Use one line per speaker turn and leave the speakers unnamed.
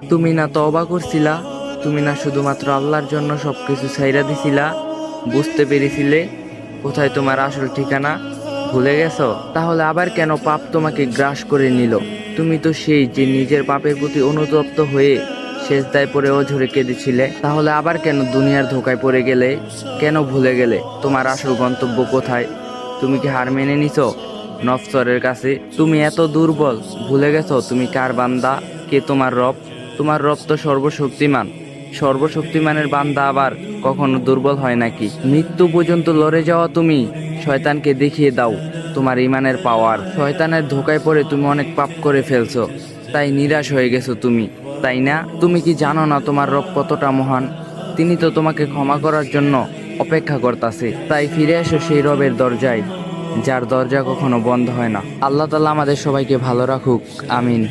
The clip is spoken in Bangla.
তুমি না তওবা করছিলা? তুমি না শুধুমাত্র আল্লাহর জন্য সবকিছু ছাইরা দিছিলা? বুঝতে পেরেছিলে কোথায় তোমার আসল ঠিকানা? ভুলে গেছো? তাহলে আবার কেন পাপ তোমাকে গ্রাস করে নিল? তুমি তো সেই যে নিজের পাপের প্রতি অনুতপ্ত হয়ে সেজদায় পড়ে অঝরে কেঁদেছিলে। তাহলে আবার কেন দুনিয়ার ধোকায় পড়ে গেলে? কেন ভুলে গেলে তোমার আসল গন্তব্য কোথায়? তুমি কি হার মেনে নিছো নফসরের কাছে? তুমি এত দুর্বল, ভুলে গেছো তুমি কার বান্দা, কে তোমার রব? তোমার রব তো সর্বশক্তিমান। সর্বশক্তিমানের বান্দা আবার কখনো দুর্বল হয় নাকি? মৃত্যু পর্যন্ত লড়ে যাওয়া তুমি শয়তানকে দেখিয়ে দাও তোমার ইমানের পাওয়ার। শয়তানের ধোকায় পড়ে তুমি অনেক পাপ করে ফেলছো, তাই নিরাশ হয়ে গেছো তুমি, তাই না? তুমি কি জানো না তোমার রব কতটা মহান? তিনি তো তোমাকে ক্ষমা করার জন্য অপেক্ষা করতেছে। তাই ফিরে এসো সেই রবের দরজায়, যার দরজা কখনো বন্ধ হয় না। আল্লাহ তাআলা আমাদের সবাইকে ভালো রাখুক। আমিন।